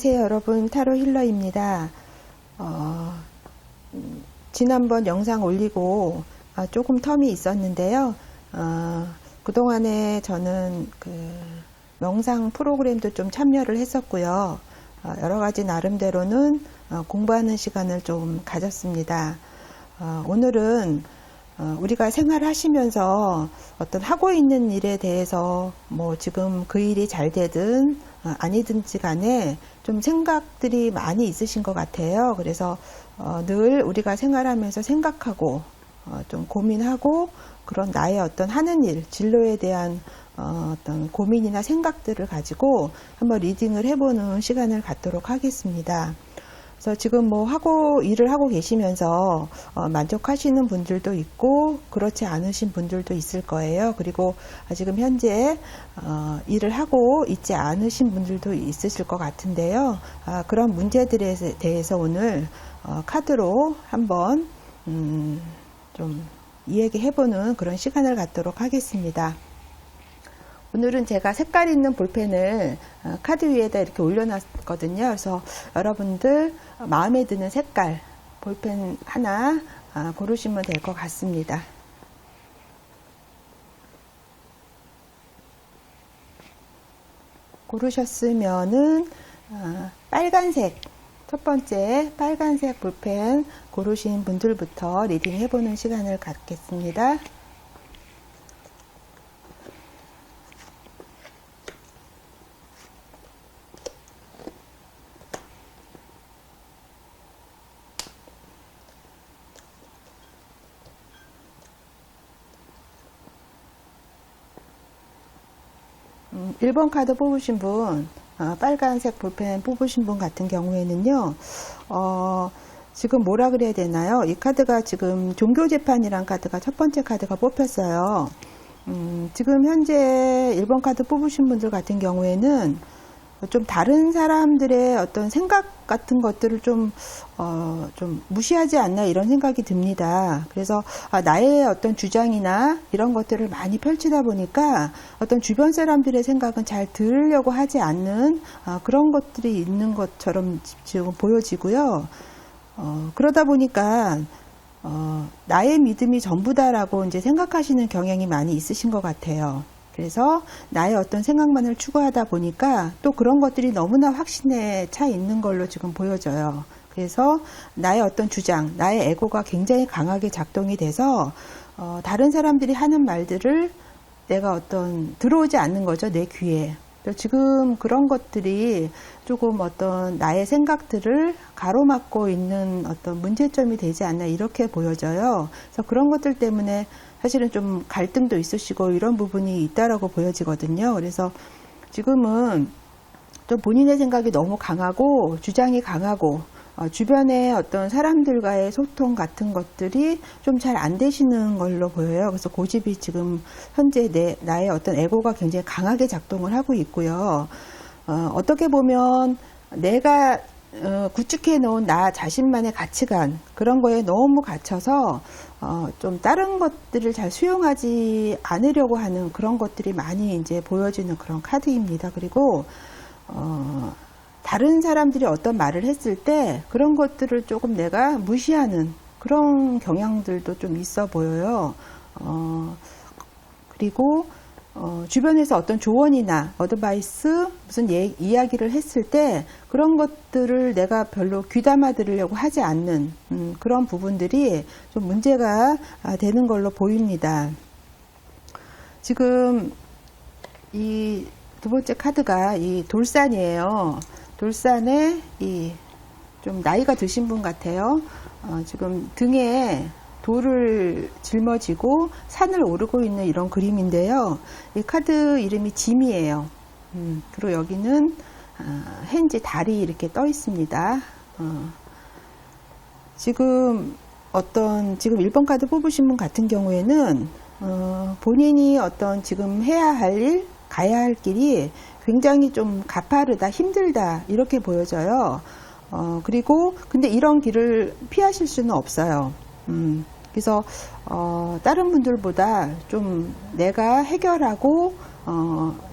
안녕하세요 여러분, 타로 힐러입니다. 지난번 영상 올리고 조금 텀이 있었는데요. 그동안에 저는 명상 프로그램도 좀 참여를 했었고요. 여러가지 나름대로는 공부하는 시간을 좀 가졌습니다. 오늘은 우리가 생활하시면서 어떤 하고 있는 일에 대해서 뭐 지금 그 일이 잘 되든 아니든지 간에 좀 생각들이 많이 있으신 것 같아요. 그래서 늘 우리가 생활하면서 생각하고 좀 고민하고 그런 나의 어떤 하는 일, 진로에 대한 어떤 고민이나 생각들을 가지고 한번 리딩을 해보는 시간을 갖도록 하겠습니다. 그래서 지금 뭐 일을 하고 계시면서 만족하시는 분들도 있고 그렇지 않으신 분들도 있을 거예요. 그리고 지금 현재 일을 하고 있지 않으신 분들도 있으실 것 같은데요. 그런 문제들에 대해서 오늘 카드로 한번 좀 이야기해보는 그런 시간을 갖도록 하겠습니다. 오늘은 제가 색깔 있는 볼펜을 카드 위에다 이렇게 올려놨거든요. 그래서 여러분들 마음에 드는 색깔 볼펜 하나 고르시면 될 것 같습니다. 고르셨으면은 빨간색, 첫 번째 빨간색 볼펜 고르신 분들부터 리딩 해보는 시간을 갖겠습니다. 음, 1번 카드 뽑으신 분, 빨간색 볼펜 뽑으신 분 같은 경우에는요, 지금 뭐라 그래야 되나요? 이 카드가 지금 종교재판이란 카드가 첫 번째 카드가 뽑혔어요. 지금 현재 1번 카드 뽑으신 분들 같은 경우에는 좀 다른 사람들의 어떤 생각 같은 것들을 좀 무시하지 않나 이런 생각이 듭니다. 그래서 나의 어떤 주장이나 이런 것들을 많이 펼치다 보니까 어떤 주변 사람들의 생각은 잘 들으려고 하지 않는 그런 것들이 있는 것처럼 지금 보여지고요. 그러다 보니까 나의 믿음이 전부다라고 이제 생각하시는 경향이 많이 있으신 것 같아요. 그래서 나의 어떤 생각만을 추구하다 보니까 또 그런 것들이 너무나 확신에 차 있는 걸로 지금 보여져요. 그래서 나의 어떤 주장, 나의 에고가 굉장히 강하게 작동이 돼서 다른 사람들이 하는 말들을 내가 들어오지 않는 거죠, 내 귀에. 지금 그런 것들이 조금 어떤 나의 생각들을 가로막고 있는 어떤 문제점이 되지 않나 이렇게 보여져요. 그래서 그런 것들 때문에 사실은 좀 갈등도 있으시고 이런 부분이 있다라고 보여지거든요. 그래서 지금은 또 본인의 생각이 너무 강하고 주장이 강하고 주변의 어떤 사람들과의 소통 같은 것들이 좀 잘 안 되시는 걸로 보여요. 그래서 고집이 지금 현재 나의 어떤 에고가 굉장히 강하게 작동을 하고 있고요. 어떻게 보면 내가 구축해 놓은 나 자신만의 가치관 그런 거에 너무 갇혀서 좀 다른 것들을 잘 수용하지 않으려고 하는 그런 것들이 많이 이제 보여지는 그런 카드입니다. 그리고 다른 사람들이 어떤 말을 했을 때 그런 것들을 조금 내가 무시하는 그런 경향들도 좀 있어 보여요. 그리고 주변에서 어떤 조언이나 어드바이스 무슨 이야기를 했을 때 그런 것들을 내가 별로 귀담아 들으려고 하지 않는 그런 부분들이 좀 문제가 되는 걸로 보입니다. 지금 이 두 번째 카드가 이 돌산이에요. 돌산에 좀 나이가 드신 분 같아요. 지금 등에 돌을 짊어지고 산을 오르고 있는 이런 그림인데요. 이 카드 이름이 짐이에요. 그리고 여기는 헨지 달이 이렇게 떠 있습니다. 지금 1번 카드 뽑으신 분 같은 경우에는 본인이 지금 해야 할 일, 가야 할 길이 굉장히 좀 가파르다, 힘들다 이렇게 보여져요. 그리고 근데 이런 길을 피하실 수는 없어요. 그래서 다른 분들보다 좀 내가 해결하고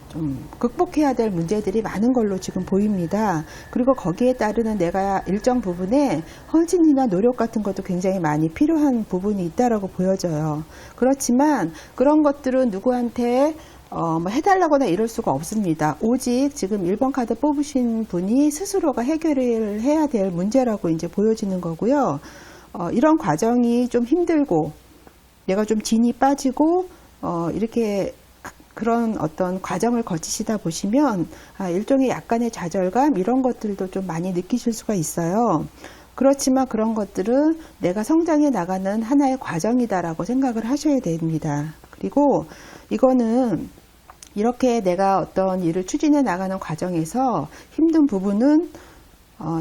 좀 극복해야 될 문제들이 많은 걸로 지금 보입니다. 그리고 거기에 따르는 내가 일정 부분에 헌신이나 노력 같은 것도 굉장히 많이 필요한 부분이 있다라고 보여져요. 그렇지만 그런 것들은 누구한테 뭐 해달라거나 이럴 수가 없습니다. 오직 지금 1번 카드 뽑으신 분이 스스로가 해결을 해야 될 문제라고 이제 보여지는 거고요. 이런 과정이 좀 힘들고 내가 좀 진이 빠지고 이렇게 그런 어떤 과정을 거치시다 보시면 일종의 약간의 좌절감 이런 것들도 좀 많이 느끼실 수가 있어요. 그렇지만 그런 것들은 내가 성장해 나가는 하나의 과정이다라고 생각을 하셔야 됩니다. 그리고 이거는 이렇게 내가 어떤 일을 추진해 나가는 과정에서 힘든 부분은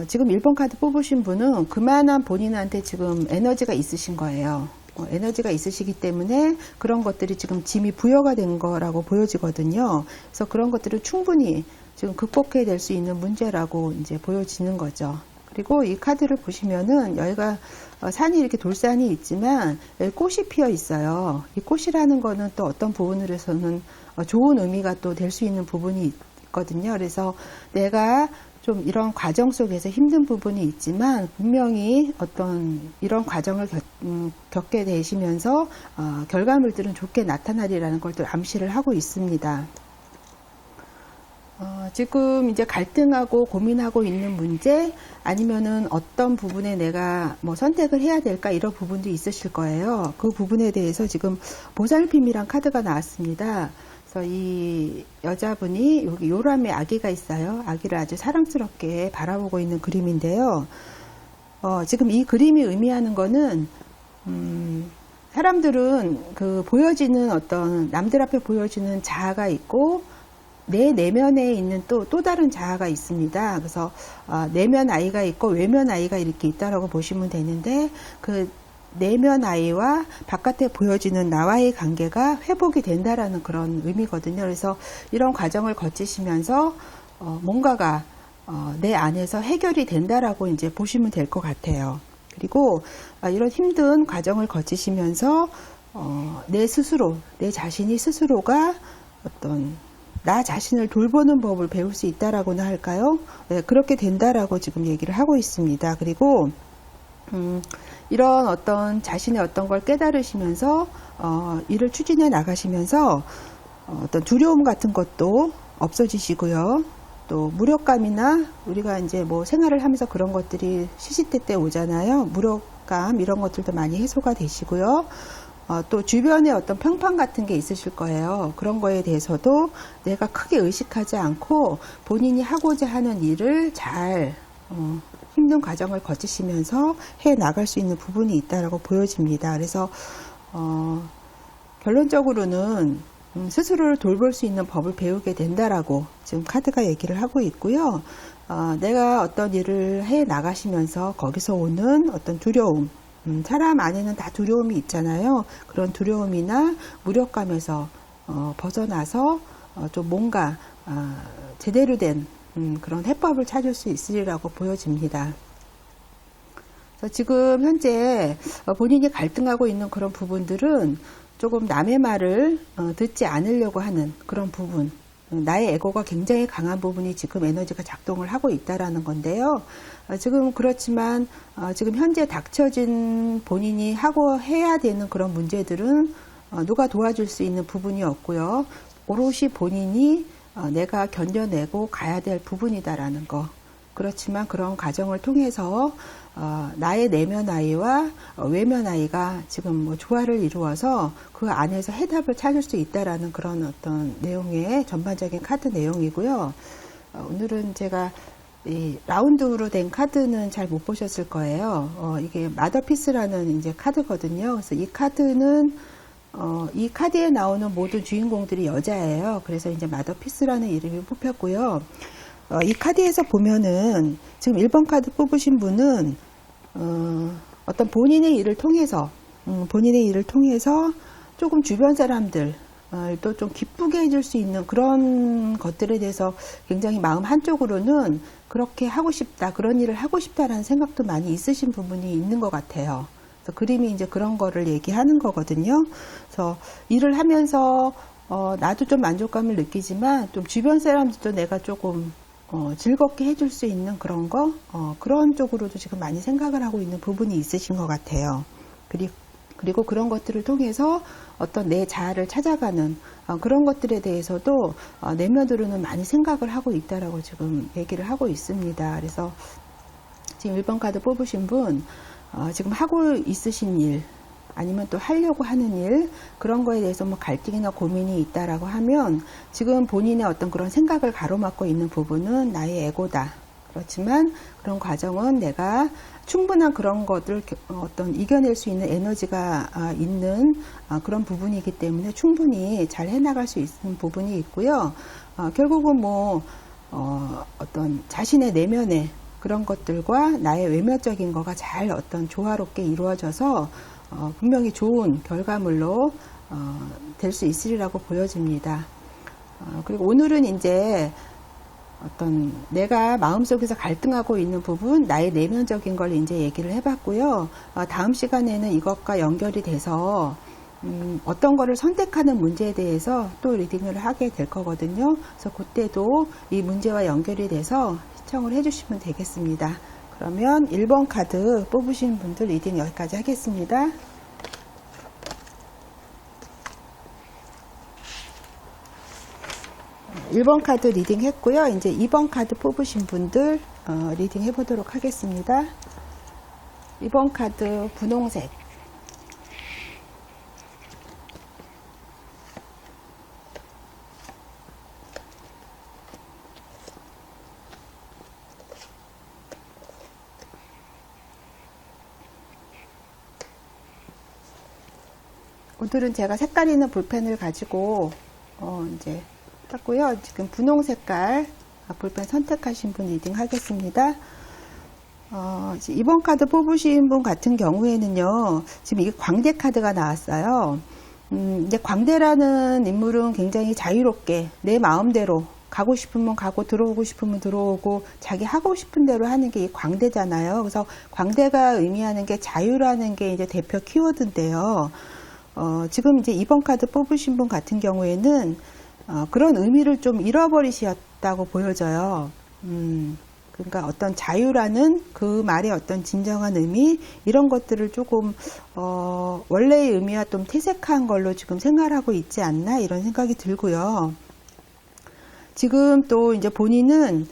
지금 1번 카드 뽑으신 분은 그만한 본인한테 지금 에너지가 있으신 거예요. 에너지가 있으시기 때문에 그런 것들이 지금 짐이 부여가 된 거라고 보여지거든요. 그래서 그런 것들을 충분히 지금 극복해야 될 수 있는 문제라고 이제 보여지는 거죠. 그리고 이 카드를 보시면은 여기가 산이 이렇게 돌산이 있지만 여기 꽃이 피어 있어요. 이 꽃이라는 거는 또 어떤 부분으로서는 좋은 의미가 또 될 수 있는 부분이 있거든요. 그래서 내가 좀 이런 과정 속에서 힘든 부분이 있지만 분명히 어떤 이런 과정을 겪게 되시면서 결과물들은 좋게 나타나리라는 걸 또 암시를 하고 있습니다. 지금 이제 갈등하고 고민하고 있는 문제 아니면은 어떤 부분에 내가 뭐 선택을 해야 될까 이런 부분도 있으실 거예요. 그 부분에 대해서 지금 보살핌이란 카드가 나왔습니다. 그래서 이 여자분이 여기 요람에 아기가 있어요. 아기를 아주 사랑스럽게 바라보고 있는 그림인데요. 지금 이 그림이 의미하는 거는 사람들은 그 보여지는 어떤 남들 앞에 보여지는 자아가 있고 내 내면에 있는 또 다른 자아가 있습니다. 그래서 내면 아이가 있고 외면 아이가 이렇게 있다라고 보시면 되는데 그 내면 아이와 바깥에 보여지는 나와의 관계가 회복이 된다라는 그런 의미거든요. 그래서 이런 과정을 거치시면서 뭔가가 내 안에서 해결이 된다라고 이제 보시면 될 것 같아요. 그리고 이런 힘든 과정을 거치시면서 내 스스로, 내 자신이 스스로가 어떤 나 자신을 돌보는 법을 배울 수 있다라고나 할까요? 네, 그렇게 된다라고 지금 얘기를 하고 있습니다. 그리고 이런 어떤 자신의 어떤 걸 깨달으시면서 일을 추진해 나가시면서 어떤 두려움 같은 것도 없어지시고요. 또 무력감이나 우리가 이제 뭐 생활을 하면서 그런 것들이 시시때때 오잖아요. 무력감 이런 것들도 많이 해소가 되시고요. 또 주변에 어떤 평판 같은 게 있으실 거예요. 그런 거에 대해서도 내가 크게 의식하지 않고 본인이 하고자 하는 일을 잘 힘든 과정을 거치시면서 해 나갈 수 있는 부분이 있다라고 보여집니다. 그래서 결론적으로는 스스로를 돌볼 수 있는 법을 배우게 된다라고 지금 카드가 얘기를 하고 있고요. 내가 어떤 일을 해 나가시면서 거기서 오는 어떤 두려움, 사람 안에는 다 두려움이 있잖아요. 그런 두려움이나 무력감에서 벗어나서 좀 뭔가 제대로 된 그런 해법을 찾을 수 있으리라고 보여집니다. 그래서 지금 현재 본인이 갈등하고 있는 그런 부분들은 조금 남의 말을 듣지 않으려고 하는 그런 부분, 나의 에고가 굉장히 강한 부분이 지금 에너지가 작동을 하고 있다라는 건데요. 지금 그렇지만 지금 현재 닥쳐진 본인이 하고 해야 되는 그런 문제들은 누가 도와줄 수 있는 부분이 없고요. 오롯이 본인이 내가 견뎌내고 가야 될 부분이다라는 거. 그렇지만 그런 과정을 통해서 나의 내면 아이와 외면 아이가 지금 뭐 조화를 이루어서 그 안에서 해답을 찾을 수 있다라는 그런 어떤 내용의 전반적인 카드 내용이고요. 오늘은 제가 이 라운드로 된 카드는 잘 못 보셨을 거예요. 이게 마더피스라는 이제 카드거든요. 그래서 이 카드는 이 카드에 나오는 모든 주인공들이 여자예요. 그래서 이제 마더피스라는 이름이 뽑혔고요. 이 카드에서 보면은 지금 1번 카드 뽑으신 분은 어떤 본인의 일을 통해서 조금 주변 사람들 또 좀 기쁘게 해줄 수 있는 그런 것들에 대해서 굉장히 마음 한쪽으로는 그렇게 하고 싶다, 그런 일을 하고 싶다라는 생각도 많이 있으신 부분이 있는 것 같아요. 그래서 그림이 이제 그런 거를 얘기하는 거거든요. 그래서 일을 하면서 나도 좀 만족감을 느끼지만 좀 주변 사람들도 내가 조금 즐겁게 해줄 수 있는 그런 거, 그런 쪽으로도 지금 많이 생각을 하고 있는 부분이 있으신 것 같아요. 그리고 그런 것들을 통해서 어떤 내 자아를 찾아가는 그런 것들에 대해서도 내면으로는 많이 생각을 하고 있다라고 지금 얘기를 하고 있습니다. 그래서 지금 1번 카드 뽑으신 분, 지금 하고 있으신 일, 아니면 또 하려고 하는 일, 그런 거에 대해서 뭐 갈등이나 고민이 있다라고 하면 지금 본인의 어떤 그런 생각을 가로막고 있는 부분은 나의 에고다. 그렇지만 그런 과정은 내가 충분한 그런 것들을 어떤 이겨낼 수 있는 에너지가 있는 그런 부분이기 때문에 충분히 잘 해나갈 수 있는 부분이 있고요. 결국은 뭐 어떤 자신의 내면의 그런 것들과 나의 외면적인 거가 잘 어떤 조화롭게 이루어져서 분명히 좋은 결과물로 될 수 있으리라고 보여집니다. 그리고 오늘은 이제 어떤 내가 마음속에서 갈등하고 있는 부분, 나의 내면적인 걸 이제 얘기를 해봤고요. 다음 시간에는 이것과 연결이 돼서 어떤 거를 선택하는 문제에 대해서 또 리딩을 하게 될 거거든요. 그래서 그때도 이 문제와 연결이 돼서 시청을 해주시면 되겠습니다. 그러면 1번 카드 뽑으신 분들 리딩 여기까지 하겠습니다. 1번 카드 리딩 했고요. 이제 2번 카드 뽑으신 분들 리딩 해보도록 하겠습니다. 2번 카드 분홍색, 오늘은 제가 색깔 있는 볼펜을 가지고 이제 했고요. 지금 분홍 색깔 볼펜 선택하신 분 리딩 하겠습니다. 이번 카드 뽑으신 분 같은 경우에는요, 지금 이게 광대 카드가 나왔어요. 이제 광대라는 인물은 굉장히 자유롭게 내 마음대로 가고 싶으면 가고 들어오고 싶으면 들어오고 자기 하고 싶은 대로 하는 게 이 광대잖아요. 그래서 광대가 의미하는 게 자유라는 게 이제 대표 키워드인데요. 지금 이제 2번 카드 뽑으신 분 같은 경우에는 그런 의미를 좀 잃어버리셨다고 보여져요. 그러니까 어떤 자유라는 그 말의 어떤 진정한 의미, 이런 것들을 조금 원래의 의미와 좀 퇴색한 걸로 지금 생활하고 있지 않나, 이런 생각이 들고요. 지금 또 이제 본인은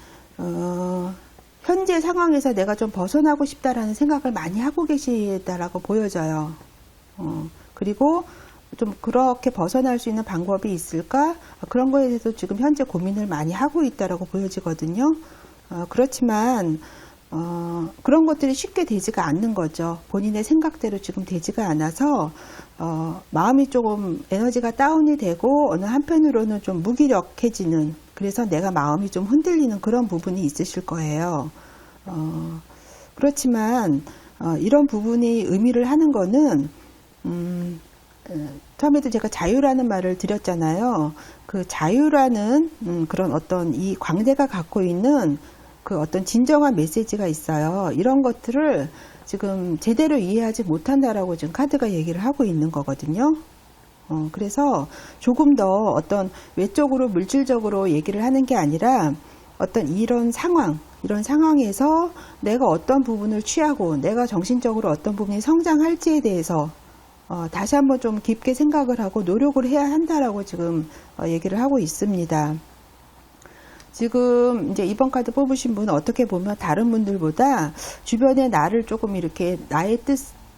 현재 상황에서 내가 좀 벗어나고 싶다라는 생각을 많이 하고 계시다라고 보여져요. 그리고 좀 그렇게 벗어날 수 있는 방법이 있을까? 그런 거에 대해서 지금 현재 고민을 많이 하고 있다라고 보여지거든요. 그렇지만 그런 것들이 쉽게 되지가 않는 거죠. 본인의 생각대로 지금 되지가 않아서 마음이 조금 에너지가 다운이 되고 어느 한편으로는 좀 무기력해지는, 그래서 내가 마음이 좀 흔들리는 그런 부분이 있으실 거예요. 그렇지만 이런 부분이 의미를 하는 거는 처음에도 제가 자유라는 말을 드렸잖아요. 그 자유라는 그런 어떤 이 광대가 갖고 있는 그 어떤 진정한 메시지가 있어요. 이런 것들을 지금 제대로 이해하지 못한다라고 지금 카드가 얘기를 하고 있는 거거든요. 그래서 조금 더 어떤 외적으로 물질적으로 얘기를 하는 게 아니라 어떤 이런 상황에서 내가 어떤 부분을 취하고 내가 정신적으로 어떤 부분이 성장할지에 대해서 다시 한번 좀 깊게 생각을 하고 노력을 해야 한다라고 지금 얘기를 하고 있습니다. 지금 이제 이번 카드 뽑으신 분은 어떻게 보면 다른 분들보다 주변에 나를 조금 이렇게 나의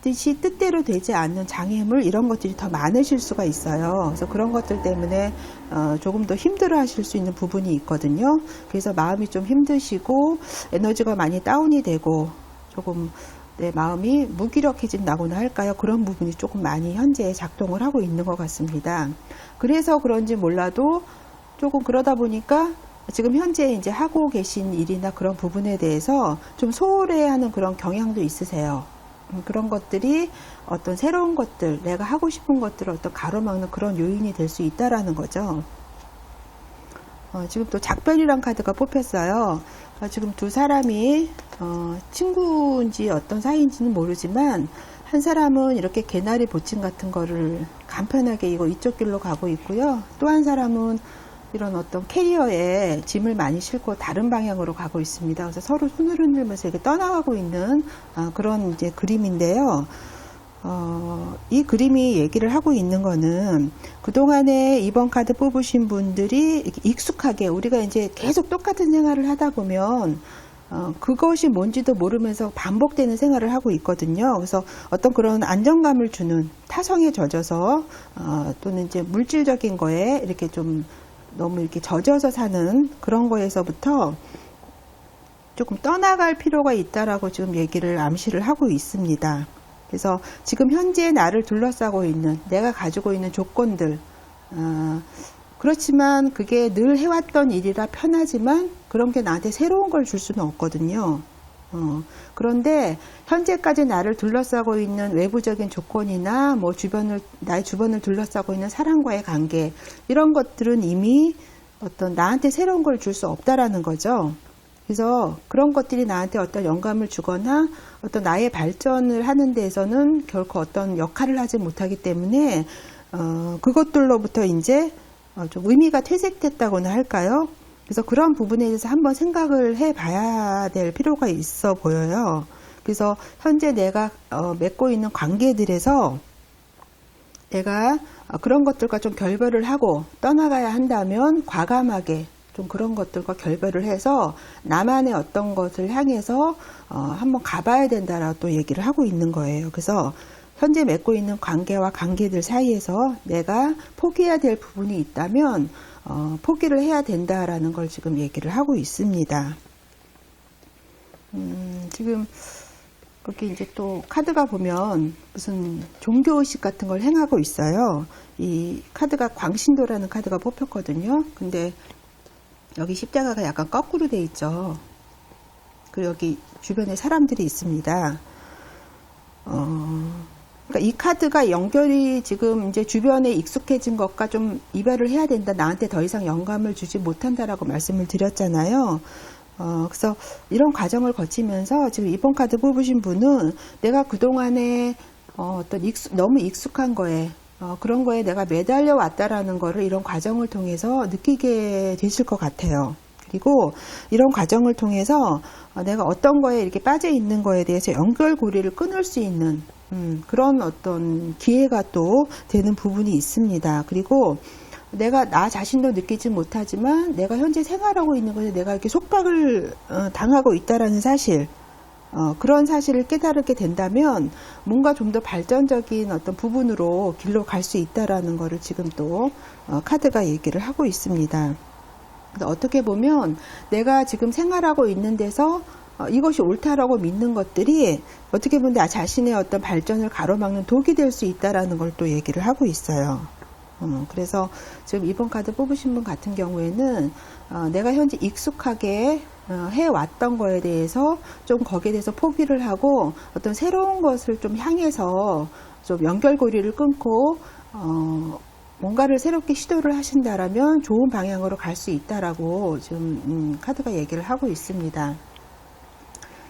뜻이 뜻대로 되지 않는 장애물, 이런 것들이 더 많으실 수가 있어요. 그래서 그런 것들 때문에 조금 더 힘들어 하실 수 있는 부분이 있거든요. 그래서 마음이 좀 힘드시고 에너지가 많이 다운이 되고 조금 내 마음이 무기력해진다고나 할까요? 그런 부분이 조금 많이 현재 작동을 하고 있는 것 같습니다. 그래서 그런지 몰라도 조금 그러다 보니까 지금 현재 이제 하고 계신 일이나 그런 부분에 대해서 좀 소홀해하는 그런 경향도 있으세요. 그런 것들이 어떤 새로운 것들, 내가 하고 싶은 것들을 어떤 가로막는 그런 요인이 될 수 있다라는 거죠. 지금 또 작별이란 카드가 뽑혔어요. 지금 두 사람이 친구인지 어떤 사이인지는 모르지만 한 사람은 이렇게 개나리 보침 같은 거를 간편하게 이쪽 길로 가고 있고요. 또 한 사람은 이런 어떤 캐리어에 짐을 많이 싣고 다른 방향으로 가고 있습니다. 그래서 서로 손을 흔들면서 이렇게 떠나가고 있는 그런 이제 그림인데요. 이 그림이 얘기를 하고 있는 거는 그동안에 이번 카드 뽑으신 분들이 익숙하게 우리가 이제 계속 똑같은 생활을 하다 보면 그것이 뭔지도 모르면서 반복되는 생활을 하고 있거든요. 그래서 어떤 그런 안정감을 주는 타성에 젖어서 또는 이제 물질적인 거에 이렇게 좀 너무 이렇게 젖어서 사는 그런 거에서부터 조금 떠나갈 필요가 있다라고 지금 얘기를 암시를 하고 있습니다. 그래서 지금 현재 나를 둘러싸고 있는 내가 가지고 있는 조건들 그렇지만 그게 늘 해왔던 일이라 편하지만 그런 게 나한테 새로운 걸 줄 수는 없거든요. 그런데 현재까지 나를 둘러싸고 있는 외부적인 조건이나 뭐 나의 주변을 둘러싸고 있는 사람과의 관계 이런 것들은 이미 어떤 나한테 새로운 걸 줄 수 없다라는 거죠. 그래서 그런 것들이 나한테 어떤 영감을 주거나 어떤 나의 발전을 하는 데에서는 결코 어떤 역할을 하지 못하기 때문에 그것들로부터 이제 좀 의미가 퇴색됐다고나 할까요? 그래서 그런 부분에 대해서 한번 생각을 해봐야 될 필요가 있어 보여요. 그래서 현재 내가 맺고 있는 관계들에서 내가 그런 것들과 좀 결별을 하고 떠나가야 한다면 과감하게 좀 그런 것들과 결별을 해서 나만의 어떤 것을 향해서 한번 가봐야 된다라고 또 얘기를 하고 있는 거예요. 그래서 현재 맺고 있는 관계와 관계들 사이에서 내가 포기해야 될 부분이 있다면 포기를 해야 된다라는 걸 지금 얘기를 하고 있습니다. 지금 여기 이제 또 카드가 보면 무슨 종교의식 같은 걸 행하고 있어요. 이 카드가 광신도라는 카드가 뽑혔거든요. 근데 여기 십자가가 약간 거꾸로 돼 있죠. 그리고 여기 주변에 사람들이 있습니다. 그러니까 이 카드가 연결이 지금 이제 주변에 익숙해진 것과 좀 이별을 해야 된다. 나한테 더 이상 영감을 주지 못한다라고 말씀을 드렸잖아요. 그래서 이런 과정을 거치면서 지금 이번 카드 뽑으신 분은 내가 그동안에 어떤 너무 익숙한 거에 그런 거에 내가 매달려 왔다라는 거를 이런 과정을 통해서 느끼게 되실 것 같아요. 그리고 이런 과정을 통해서 내가 어떤 거에 이렇게 빠져 있는 거에 대해서 연결고리를 끊을 수 있는 그런 어떤 기회가 또 되는 부분이 있습니다. 그리고 내가 나 자신도 느끼지 못하지만 내가 현재 생활하고 있는 것에 내가 이렇게 속박을 당하고 있다라는 사실, 그런 사실을 깨달게 된다면 뭔가 좀 더 발전적인 어떤 부분으로 길로 갈 수 있다라는 것을 지금 또 카드가 얘기를 하고 있습니다. 어떻게 보면 내가 지금 생활하고 있는 데서 이것이 옳다라고 믿는 것들이 어떻게 보면 나 자신의 어떤 발전을 가로막는 독이 될 수 있다라는 걸 또 얘기를 하고 있어요. 그래서 지금 이번 카드 뽑으신 분 같은 경우에는 내가 현재 익숙하게 해왔던 거에 대해서 좀 거기에 대해서 포기를 하고 어떤 새로운 것을 좀 향해서 좀 연결고리를 끊고 뭔가를 새롭게 시도를 하신다라면 좋은 방향으로 갈 수 있다라고 지금 카드가 얘기를 하고 있습니다.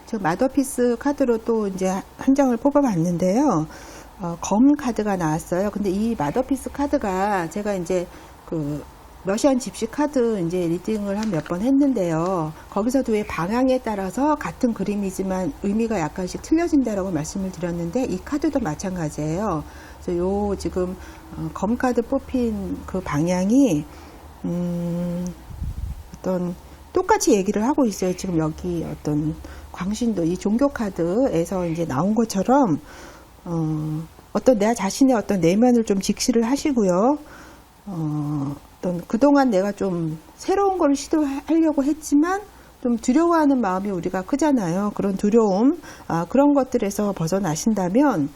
지금 마더피스 카드로 또 이제 한 장을 뽑아봤는데요. 검 카드가 나왔어요. 근데 이 마더피스 카드가 제가 이제 그 러시안 집시 카드 이제 리딩을 한 몇 번 했는데요. 거기서도 왜 방향에 따라서 같은 그림이지만 의미가 약간씩 틀려진다라고 말씀을 드렸는데 이 카드도 마찬가지예요. 그래서 요 지금 검 카드 뽑힌 그 방향이 어떤 똑같이 얘기를 하고 있어요. 지금 여기 어떤 광신도 이 종교 카드에서 이제 나온 것처럼 어떤 내 자신의 어떤 내면을 좀 직시를 하시고요. 어떤 그동안 내가 좀 새로운 걸 시도하려고 했지만 좀 두려워하는 마음이 우리가 크잖아요. 그런 두려움, 그런 것들에서 벗어나신다면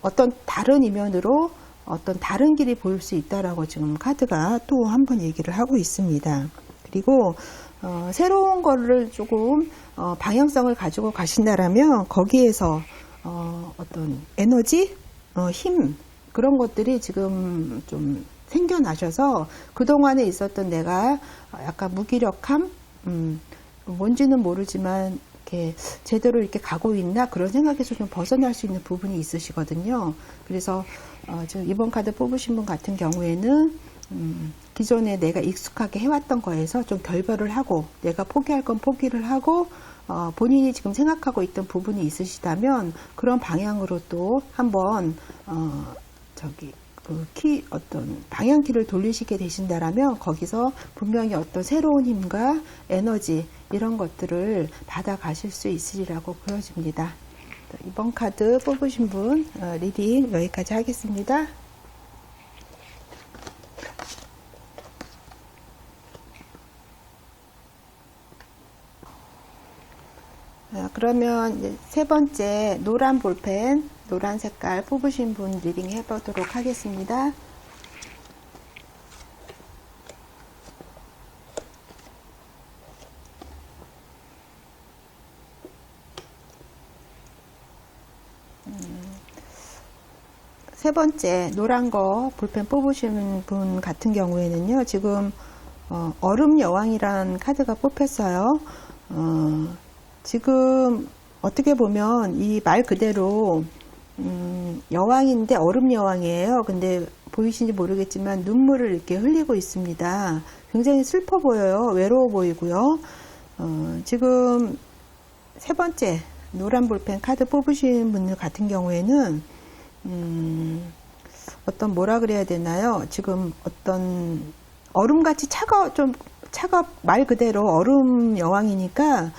어떤 다른 이면으로 어떤 다른 길이 보일 수 있다라고 지금 카드가 또 한 번 얘기를 하고 있습니다. 그리고 새로운 거를 조금 방향성을 가지고 가신다라면 거기에서 어떤 에너지, 힘 그런 것들이 지금 좀 생겨나셔서 그동안에 있었던 내가 약간 무기력함, 뭔지는 모르지만 이렇게 제대로 이렇게 가고 있나 그런 생각에서 좀 벗어날 수 있는 부분이 있으시거든요. 그래서 지금 이번 카드 뽑으신 분 같은 경우에는 기존에 내가 익숙하게 해왔던 거에서 좀 결별을 하고 내가 포기할 건 포기를 하고 본인이 지금 생각하고 있던 부분이 있으시다면 그런 방향으로 또 한번 어떤 방향키를 돌리시게 되신다라면 거기서 분명히 어떤 새로운 힘과 에너지 이런 것들을 받아 가실 수 있으리라고 보여집니다. 이번 카드 뽑으신 분 리딩 여기까지 하겠습니다. 그러면 이제 세 번째 노란 볼펜, 노란 색깔 뽑으신 분 리딩 해보도록 하겠습니다. 세 번째 노란 거 볼펜 뽑으신 분 같은 경우에는요, 지금 얼음 여왕이란 카드가 뽑혔어요. 지금 어떻게 보면 이 말 그대로 여왕인데 얼음 여왕이에요. 근데 보이시는지 모르겠지만 눈물을 이렇게 흘리고 있습니다. 굉장히 슬퍼 보여요. 외로워 보이고요. 지금 세 번째 노란 볼펜 카드 뽑으신 분들 같은 경우에는 어떤 뭐라 그래야 되나요? 지금 어떤 얼음같이 말 그대로 얼음 여왕이니까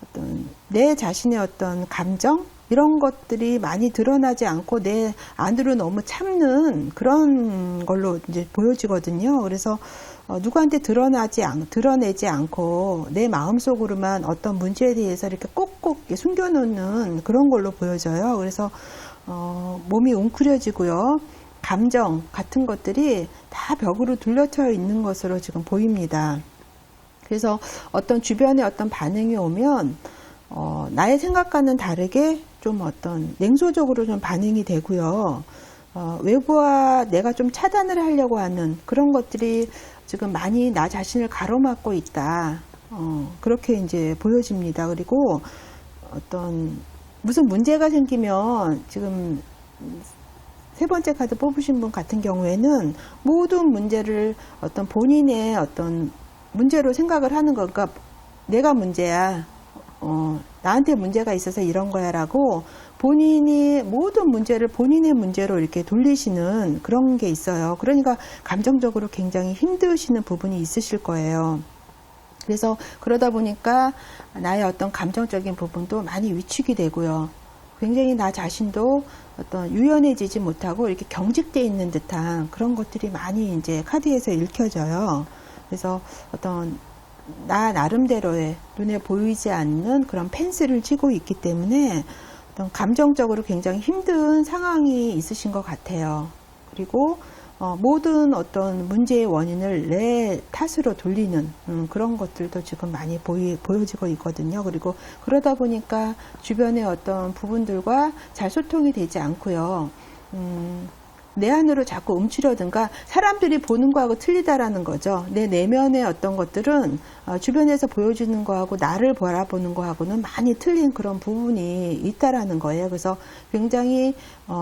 어떤 내 자신의 어떤 감정 이런 것들이 많이 드러나지 않고 내 안으로 너무 참는 그런 걸로 이제 보여지거든요. 그래서 누구한테 드러내지 않고 내 마음속으로만 어떤 문제에 대해서 이렇게 꼭꼭 숨겨놓는 그런 걸로 보여져요. 그래서 몸이 웅크려지고요. 감정 같은 것들이 다 벽으로 둘러쳐 있는 것으로 지금 보입니다. 그래서 어떤 주변에 어떤 반응이 오면 나의 생각과는 다르게 좀 어떤 냉소적으로 좀 반응이 되고요. 외부와 내가 좀 차단을 하려고 하는 그런 것들이 지금 많이 나 자신을 가로막고 있다. 그렇게 이제 보여집니다. 그리고 어떤 무슨 문제가 생기면 지금 세 번째 카드 뽑으신 분 같은 경우에는 모든 문제를 어떤 본인의 어떤 문제로 생각을 하는 거, 그러니까 내가 문제야. 나한테 문제가 있어서 이런 거야 라고 본인이 모든 문제를 본인의 문제로 이렇게 돌리시는 그런 게 있어요. 그러니까 감정적으로 굉장히 힘드시는 부분이 있으실 거예요. 그래서 그러다 보니까 나의 어떤 감정적인 부분도 많이 위축이 되고요. 굉장히 나 자신도 어떤 유연해지지 못하고 이렇게 경직되어 있는 듯한 그런 것들이 많이 이제 카드에서 읽혀져요. 그래서 어떤 나 나름대로의 눈에 보이지 않는 그런 펜스를 쥐고 있기 때문에 어떤 감정적으로 굉장히 힘든 상황이 있으신 것 같아요. 그리고 모든 어떤 문제의 원인을 내 탓으로 돌리는 그런 것들도 지금 많이 보여지고 있거든요. 그리고 그러다 보니까 주변의 어떤 부분들과 잘 소통이 되지 않고요. 내 안으로 자꾸 움츠려든가 사람들이 보는 거하고 틀리다라는 거죠. 내 내면의 어떤 것들은 주변에서 보여주는 거하고 나를 바라보는 거하고는 많이 틀린 그런 부분이 있다라는 거예요. 그래서 굉장히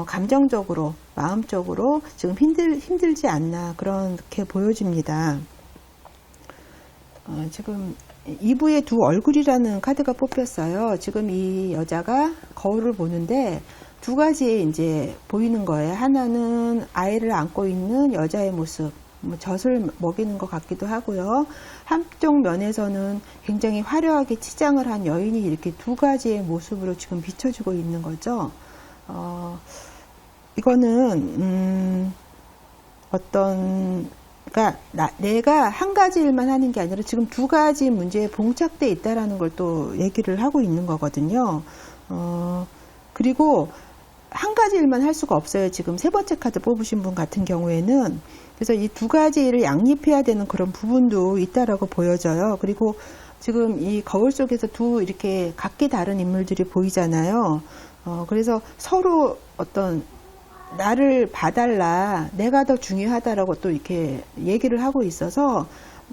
감정적으로 마음적으로 지금 힘들지 않나 그렇게 보여집니다. 지금 2부의 두 얼굴이라는 카드가 뽑혔어요. 지금 이 여자가 거울을 보는데 두 가지 이제 보이는 거예요. 하나는 아이를 안고 있는 여자의 모습, 젖을 먹이는 것 같기도 하고요. 한쪽 면에서는 굉장히 화려하게 치장을 한 여인이 이렇게 두 가지의 모습으로 지금 비춰지고 있는 거죠. 이거는 그러니까 내가 한 가지 일만 하는 게 아니라 지금 두 가지 문제에 봉착돼 있다라는 걸 또 얘기를 하고 있는 거거든요. 그리고 한 가지 일만 할 수가 없어요. 지금 세 번째 카드 뽑으신 분 같은 경우에는. 그래서 이 두 가지 일을 양립해야 되는 그런 부분도 있다라고 보여져요. 그리고 지금 이 거울 속에서 두 이렇게 각기 다른 인물들이 보이잖아요. 그래서 서로 어떤 나를 봐달라, 내가 더 중요하다라고 또 이렇게 얘기를 하고 있어서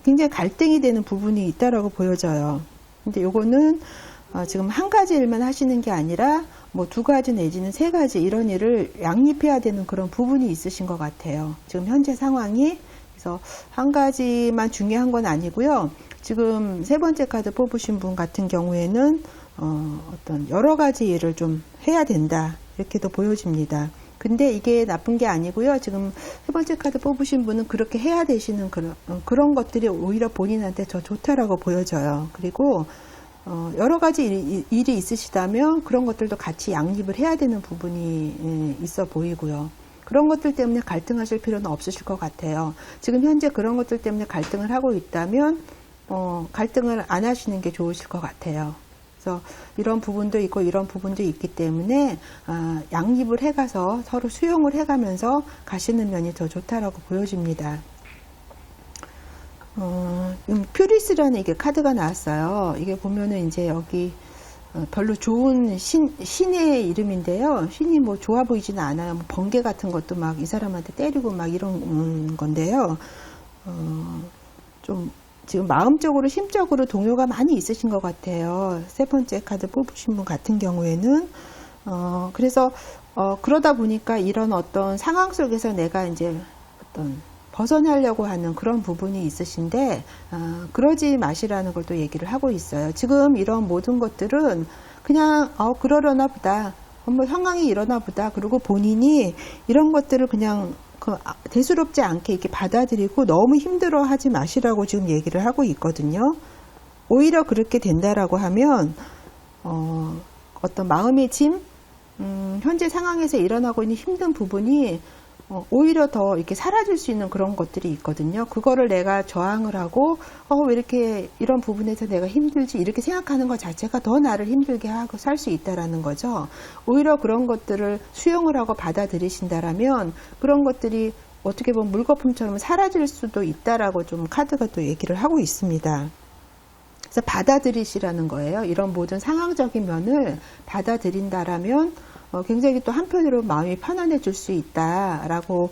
굉장히 갈등이 되는 부분이 있다라고 보여져요. 근데 요거는 지금 한 가지 일만 하시는 게 아니라 뭐 2가지 내지는 3가지 이런 일을 양립해야 되는 그런 부분이 있으신 것 같아요. 지금 현재 상황이. 그래서 한 가지만 중요한 건 아니고요. 지금 3번째 카드 뽑으신 분 같은 경우에는 어떤 여러 가지 일을 좀 해야 된다, 이렇게도 보여집니다. 근데 이게 나쁜 게 아니고요. 지금 3번째 카드 뽑으신 분은 그렇게 해야 되시는 그런 것들이 오히려 본인한테 더 좋다라고 보여져요. 그리고 여러 가지 일이 있으시다면 그런 것들도 같이 양립을 해야 되는 부분이 있어 보이고요. 그런 것들 때문에 갈등하실 필요는 없으실 것 같아요. 지금 현재 그런 것들 때문에 갈등을 하고 있다면 갈등을 안 하시는 게 좋으실 것 같아요. 그래서 이런 부분도 있고 이런 부분도 있기 때문에 양립을 해가서 서로 수용을 해가면서 가시는 면이 더 좋다라고 보여집니다. 퓨리스라는 이게 카드가 나왔어요. 이게 보면은 이제 여기 별로 좋은 신의 이름인데요. 신이 뭐 좋아 보이지는 않아요. 뭐 번개 같은 것도 막 이 사람한테 때리고 막 이런 건데요. 좀 지금 마음적으로 심적으로 동요가 많이 있으신 것 같아요. 3번째 카드 뽑으신 분 같은 경우에는 그래서 그러다 보니까 이런 어떤 상황 속에서 내가 이제 어떤 벗어나려고 하는 그런 부분이 있으신데 그러지 마시라는 걸 또 얘기를 하고 있어요. 지금 이런 모든 것들은 그냥 그러려나 보다, 뭐 상황이 이러나 보다, 그리고 본인이 이런 것들을 그냥 대수롭지 않게 이렇게 받아들이고 너무 힘들어 하지 마시라고 지금 얘기를 하고 있거든요. 오히려 그렇게 된다라고 하면 어떤 마음의 짐, 현재 상황에서 일어나고 있는 힘든 부분이 오히려 더 이렇게 사라질 수 있는 그런 것들이 있거든요. 그거를 내가 저항을 하고 왜 이렇게 이런 부분에서 내가 힘들지, 이렇게 생각하는 것 자체가 더 나를 힘들게 하고 살 수 있다라는 거죠. 오히려 그런 것들을 수용을 하고 받아들이신다라면 그런 것들이 어떻게 보면 물거품처럼 사라질 수도 있다라고 좀 카드가 또 얘기를 하고 있습니다. 그래서 받아들이시라는 거예요. 이런 모든 상황적인 면을 받아들인다라면 굉장히 또 한편으로 마음이 편안해질 수 있다라고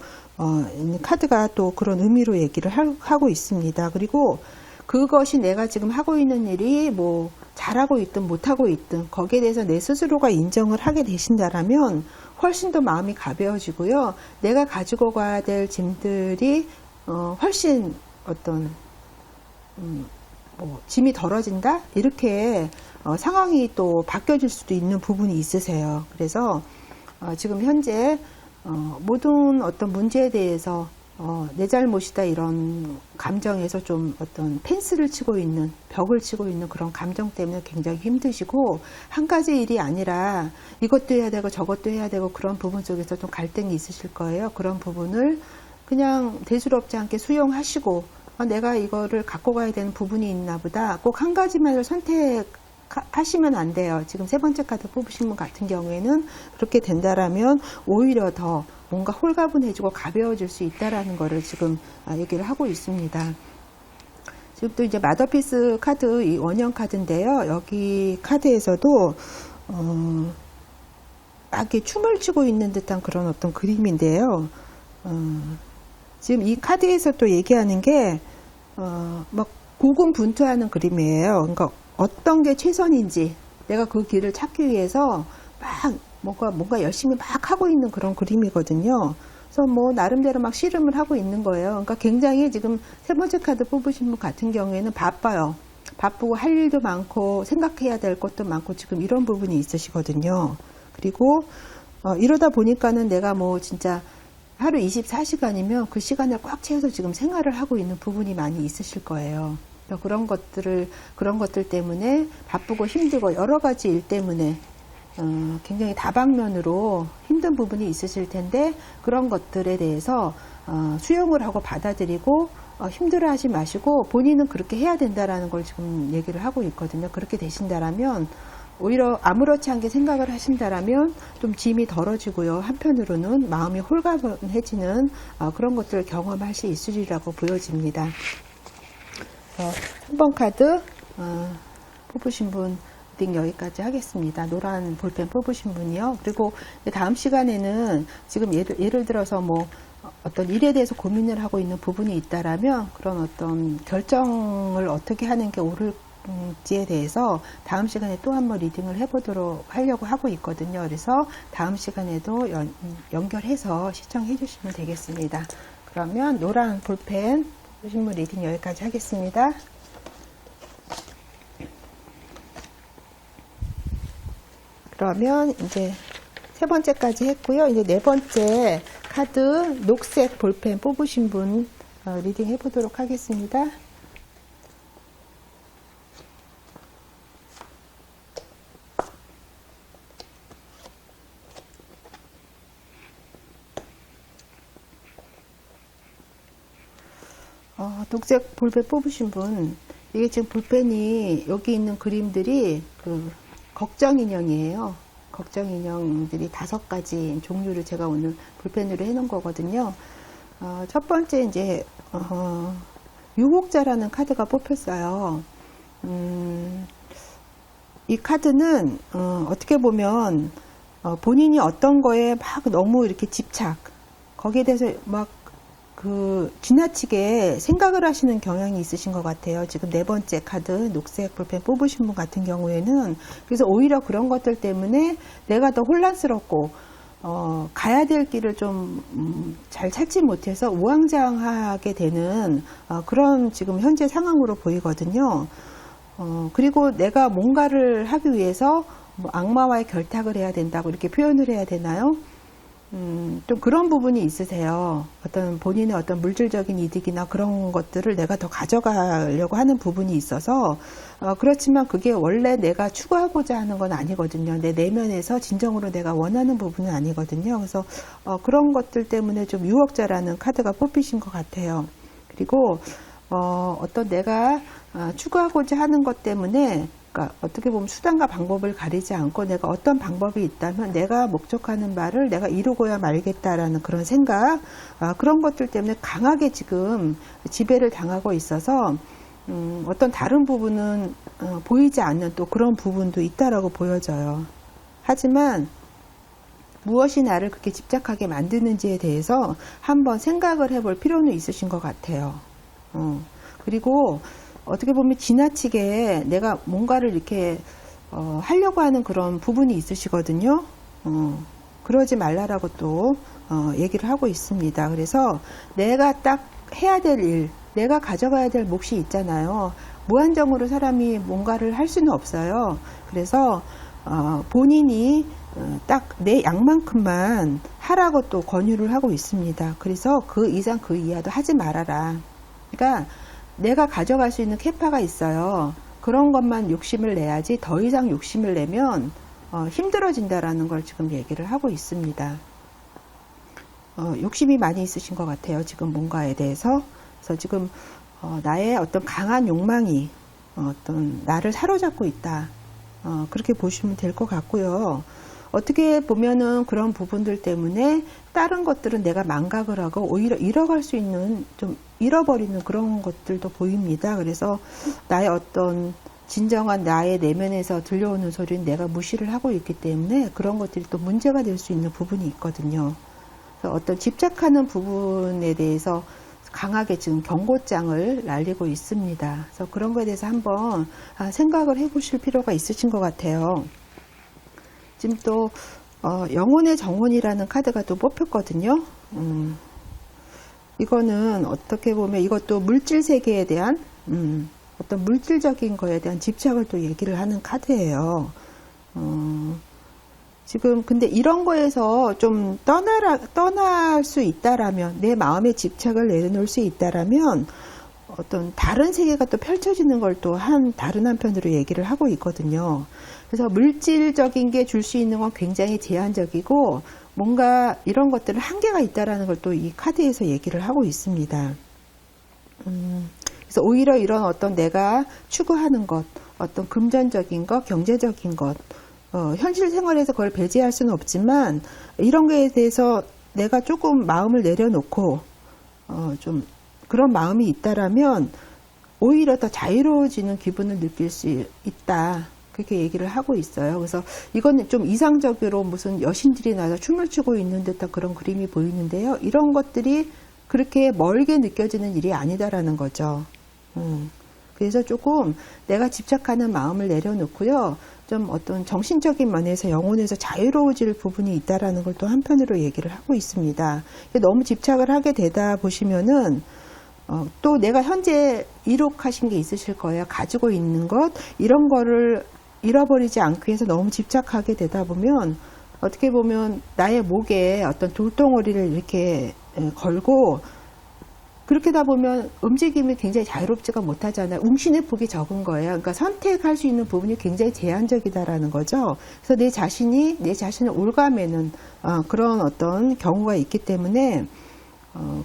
카드가 또 그런 의미로 얘기를 하고 있습니다. 그리고 그것이 내가 지금 하고 있는 일이 뭐 잘하고 있든 못하고 있든 거기에 대해서 내 스스로가 인정을 하게 되신다라면 훨씬 더 마음이 가벼워지고요. 내가 가지고 가야 될 짐들이 훨씬 어떤 뭐 짐이 덜어진다? 이렇게 상황이 또 바뀌어질 수도 있는 부분이 있으세요. 그래서 지금 현재 모든 어떤 문제에 대해서 내 잘못이다 이런 감정에서 좀 어떤 펜스를 치고 있는, 벽을 치고 있는 그런 감정 때문에 굉장히 힘드시고, 한 가지 일이 아니라 이것도 해야 되고 저것도 해야 되고 그런 부분 속에서 좀 갈등이 있으실 거예요. 그런 부분을 그냥 대수롭지 않게 수용하시고 내가 이거를 갖고 가야 되는 부분이 있나 보다, 꼭 한 가지만을 선택하시면 안 돼요. 지금 3번째 카드 뽑으신 분 같은 경우에는 그렇게 된다라면 오히려 더 뭔가 홀가분해지고 가벼워질 수 있다라는 거를 지금 얘기를 하고 있습니다. 지금 또 이제 마더피스 카드, 이 원형 카드인데요. 여기 카드에서도 막 이렇게 춤을 추고 있는 듯한 그런 어떤 그림인데요. 지금 이 카드에서 또 얘기하는 게 막 고군분투하는 그림이에요. 그러니까 어떤 게 최선인지 내가 그 길을 찾기 위해서 막 뭔가 열심히 막 하고 있는 그런 그림이거든요. 그래서 뭐 나름대로 막 씨름을 하고 있는 거예요. 그러니까 굉장히 지금 3번째 카드 뽑으신 분 같은 경우에는 바빠요. 바쁘고 할 일도 많고 생각해야 될 것도 많고 지금 이런 부분이 있으시거든요. 그리고 이러다 보니까는 내가 뭐 진짜 하루 24시간이면 그 시간을 꽉 채워서 지금 생활을 하고 있는 부분이 많이 있으실 거예요. 그런 것들 때문에 바쁘고 힘들고 여러 가지 일 때문에 굉장히 다방면으로 힘든 부분이 있으실 텐데, 그런 것들에 대해서 수용을 하고 받아들이고 힘들어 하지 마시고 본인은 그렇게 해야 된다라는 걸 지금 얘기를 하고 있거든요. 그렇게 되신다라면 오히려 아무렇지 않게 생각을 하신다라면 좀 짐이 덜어지고요. 한편으로는 마음이 홀가분해지는 그런 것들을 경험할 수 있으리라고 보여집니다. 3번 카드 뽑으신 분 리딩 여기까지 하겠습니다. 노란 볼펜 뽑으신 분이요. 그리고 다음 시간에는 지금 예를 들어서 뭐 어떤 일에 대해서 고민을 하고 있는 부분이 있다라면 그런 어떤 결정을 어떻게 하는 게 지에 대해서 다음 시간에 또 한 번 리딩을 해보도록 하려고 하고 있거든요. 그래서 다음 시간에도 연결해서 시청해 주시면 되겠습니다. 그러면 노란 볼펜 신문 리딩 여기까지 하겠습니다. 그러면 이제 세 번째까지 했고요. 이제 네 번째 카드 녹색 볼펜 뽑으신 분 리딩 해보도록 하겠습니다. 녹색 볼펜 뽑으신 분, 이게 지금 볼펜이 여기 있는 그림들이 그 걱정 인형이에요. 걱정 인형들이 5가지 종류를 제가 오늘 볼펜으로 해놓은 거거든요. 첫 번째 이제 유혹자라는 카드가 뽑혔어요. 이 카드는 어떻게 보면 본인이 어떤 거에 막 너무 이렇게 집착, 거기에 대해서 막 지나치게 생각을 하시는 경향이 있으신 것 같아요. 지금 네 번째 카드 녹색 볼펜 뽑으신 분 같은 경우에는, 그래서 오히려 그런 것들 때문에 내가 더 혼란스럽고 가야 될 길을 좀 잘 찾지 못해서 우왕좌왕하게 되는 그런 지금 현재 상황으로 보이거든요. 그리고 내가 뭔가를 하기 위해서 뭐 악마와의 결탁을 해야 된다고 이렇게 표현을 해야 되나요? 좀 그런 부분이 있으세요. 어떤 본인의 어떤 물질적인 이득이나 그런 것들을 내가 더 가져가려고 하는 부분이 있어서, 그렇지만 그게 원래 내가 추구하고자 하는 건 아니거든요. 내 내면에서 진정으로 내가 원하는 부분은 아니거든요. 그래서 그런 것들 때문에 좀 유혹자라는 카드가 뽑히신 것 같아요. 그리고 어떤 내가 추구하고자 하는 것 때문에, 그러니까 어떻게 보면 수단과 방법을 가리지 않고 내가 어떤 방법이 있다면 내가 목적하는 바를 내가 이루고야 말겠다라는 그런 생각, 그런 것들 때문에 강하게 지금 지배를 당하고 있어서 어떤 다른 부분은 보이지 않는 또 그런 부분도 있다라고 보여져요. 하지만 무엇이 나를 그렇게 집착하게 만드는지에 대해서 한번 생각을 해볼 필요는 있으신 것 같아요. 그리고 어떻게 보면 지나치게 내가 뭔가를 이렇게 하려고 하는 그런 부분이 있으시거든요. 그러지 말라라고 또 얘기를 하고 있습니다. 그래서 내가 딱 해야 될 일, 내가 가져가야 될 몫이 있잖아요. 무한정으로 사람이 뭔가를 할 수는 없어요. 그래서 본인이 딱 내 양만큼만 하라고 또 권유를 하고 있습니다. 그래서 그 이상 그 이하도 하지 말아라. 그러니까 내가 가져갈 수 있는 캐파가 있어요. 그런 것만 욕심을 내야지 더 이상 욕심을 내면 힘들어진다라는 걸 지금 얘기를 하고 있습니다. 욕심이 많이 있으신 것 같아요. 지금 뭔가에 대해서. 그래서 지금 나의 어떤 강한 욕망이 어떤 나를 사로잡고 있다. 그렇게 보시면 될 것 같고요. 어떻게 보면은 그런 부분들 때문에 다른 것들은 내가 망각을 하고 오히려 잃어갈 수 있는, 좀 잃어버리는 그런 것들도 보입니다. 그래서 나의 어떤 진정한 나의 내면에서 들려오는 소리는 내가 무시를 하고 있기 때문에 그런 것들이 또 문제가 될 수 있는 부분이 있거든요. 그래서 어떤 집착하는 부분에 대해서 강하게 지금 경고장을 날리고 있습니다. 그래서 그런 거에 대해서 한번 생각을 해보실 필요가 있으신 것 같아요. 지금 또 영혼의 정혼이라는 카드가 또 뽑혔거든요. 이거는 어떻게 보면 이것도 물질 세계에 대한 어떤 물질적인 거에 대한 집착을 또 얘기를 하는 카드예요. 지금 근데 이런 거에서 좀 떠날 수 있다라면, 내 마음의 집착을 내려놓을 수 있다라면 어떤 다른 세계가 또 펼쳐지는 걸 또 다른 한편으로 얘기를 하고 있거든요. 그래서 물질적인 게 줄 수 있는 건 굉장히 제한적이고 뭔가 이런 것들은 한계가 있다라는 걸 또 이 카드에서 얘기를 하고 있습니다. 그래서 오히려 이런 어떤 내가 추구하는 것, 어떤 금전적인 것, 경제적인 것, 현실 생활에서 그걸 배제할 수는 없지만 이런 거에 대해서 내가 조금 마음을 내려놓고 좀 그런 마음이 있다라면 오히려 더 자유로워지는 기분을 느낄 수 있다. 그렇게 얘기를 하고 있어요. 그래서 이거는 좀 이상적으로 무슨 여신들이 나서 춤을 추고 있는 듯한 그런 그림이 보이는데요. 이런 것들이 그렇게 멀게 느껴지는 일이 아니다라는 거죠. 그래서 조금 내가 집착하는 마음을 내려놓고요. 좀 어떤 정신적인 면에서 영혼에서 자유로워질 부분이 있다라는 걸 또 한편으로 얘기를 하고 있습니다. 너무 집착을 하게 되다 보시면은 또 내가 현재 이룩하신 게 있으실 거예요. 가지고 있는 것 이런 거를 잃어버리지 않기 위해서 너무 집착하게 되다 보면 어떻게 보면 나의 목에 어떤 돌덩어리를 이렇게 걸고 그렇게 하다 보면 움직임이 굉장히 자유롭지가 못하잖아요. 웅신의 폭이 적은 거예요. 그러니까 선택할 수 있는 부분이 굉장히 제한적이다라는 거죠. 그래서 내 자신을 올가매는 그런 어떤 경우가 있기 때문에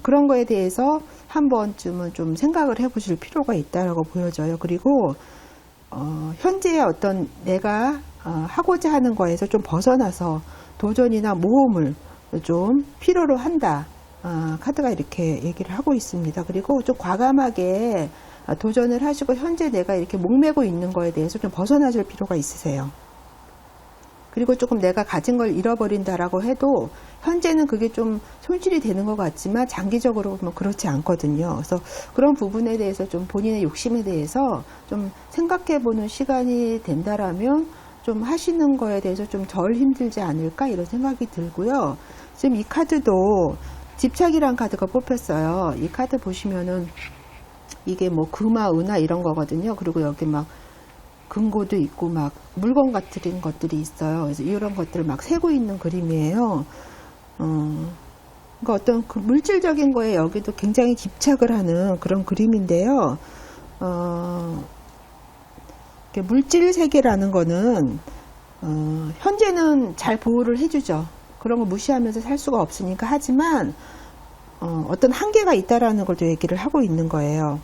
그런 거에 대해서 한 번쯤은 좀 생각을 해보실 필요가 있다라고 보여져요. 그리고 현재의 어떤 내가 하고자 하는 거에서 좀 벗어나서 도전이나 모험을 좀 필요로 한다. 카드가 이렇게 얘기를 하고 있습니다. 그리고 좀 과감하게 도전을 하시고 현재 내가 이렇게 목매고 있는 거에 대해서 좀 벗어나실 필요가 있으세요. 그리고 조금 내가 가진 걸 잃어버린다라고 해도 현재는 그게 좀 손실이 되는 것 같지만 장기적으로 보면 그렇지 않거든요. 그래서 그런 부분에 대해서 좀 본인의 욕심에 대해서 좀 생각해 보는 시간이 된다라면 좀 하시는 거에 대해서 좀 덜 힘들지 않을까 이런 생각이 들고요. 지금 이 카드도 집착이란 카드가 뽑혔어요. 이 카드 보시면은 이게 뭐 금화, 은화 이런 거거든요. 그리고 여기 막 금고도 있고 막 물건 같은 것들이 있어요. 그래서 이런 것들을 막 세고 있는 그림이에요. 그러니까 어떤 그 물질적인 거에 여기도 굉장히 집착을 하는 그런 그림인데요. 물질 세계라는 거는 현재는 잘 보호를 해주죠. 그런 거 무시하면서 살 수가 없으니까 하지만 어떤 한계가 있다라는 걸 또 얘기를 하고 있는 거예요.